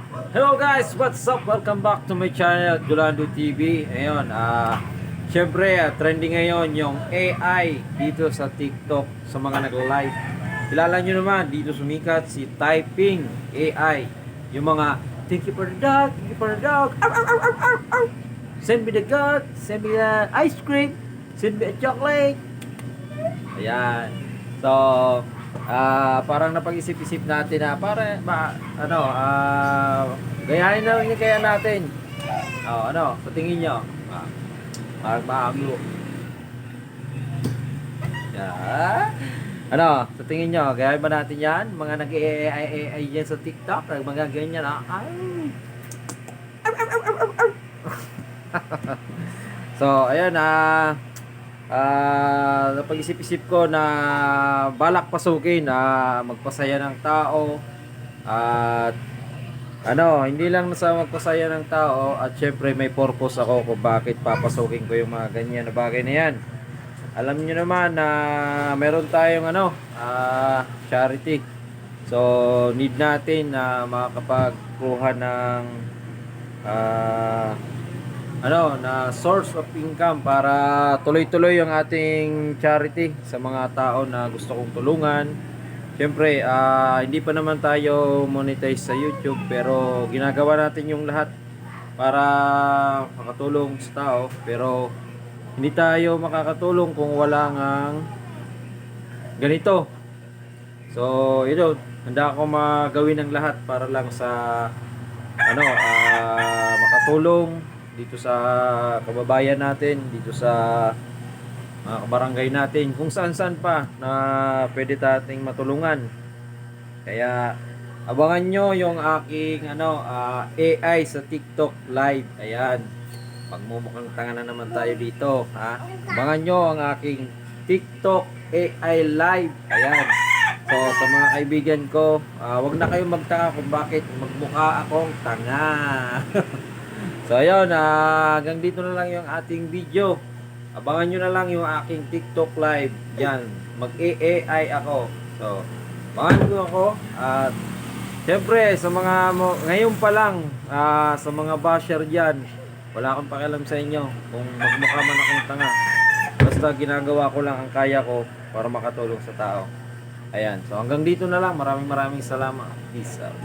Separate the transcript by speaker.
Speaker 1: Hello guys, what's up? Welcome back to my channel, Jolando TV. Ayun, syempre, trending ngayon yung AI dito sa TikTok sa mga nag-live. Kilala nyo naman, dito sumikat si Typing AI. Yung mga, thank you for the dog, thank you for the dog. Ow, ow, ow, ow, ow, ow. Send me the God, send me the ice cream, send me a chocolate. Ayan. So, parang napag-isip-isip natin na gayahin na rin kaya natin. Sa tingin nyo? Parang bago. Yeah. Sa tingin nyo, gayahin ba natin yan? Mga nag-AI yan sa TikTok, mga ganyan, Ay. So, ayan, napag-isip-isip ko na balak pasukin na magpasaya ng tao at hindi lang sa magpasaya ng tao at syempre may purpose ako kung bakit papasukin ko yung mga ganyan na bagay na yan. Alam niyo naman na meron tayong charity. So need natin na makakapagkuha ng na source of income para tuloy-tuloy yung ating charity sa mga tao na gusto kong tulungan. Siyempre, hindi pa naman tayo monetize sa YouTube pero ginagawa natin yung lahat para makatulong sa tao. Pero hindi tayo makakatulong kung wala ngang ganito. So, ito, handa ako magawin ng lahat para lang sa makatulong dito sa kababayan natin, dito sa mga kabarangay natin, kung saan-saan pa na pwede nating matulungan. Kaya abangan nyo yung aking AI sa TikTok live. Ayan, pagmumukhang tanga na naman tayo dito, ha? Abangan nyo ang aking TikTok AI live. Ayan. So sa mga kaibigan ko, wag na kayong magtaka kung bakit magmukha akong tanga. So ayun, hanggang dito na lang yung ating video. Abangan nyo na lang yung aking TikTok live. Yan, mag-AI ako. So, abangan nyo ako. At syempre, sa mga ngayon pa lang, sa mga basher dyan, wala akong pakialam sa inyo kung magmukha man akong tanga. Basta ginagawa ko lang ang kaya ko para makatulong sa tao. Ayan, so hanggang dito na lang. Maraming salamat. Peace out.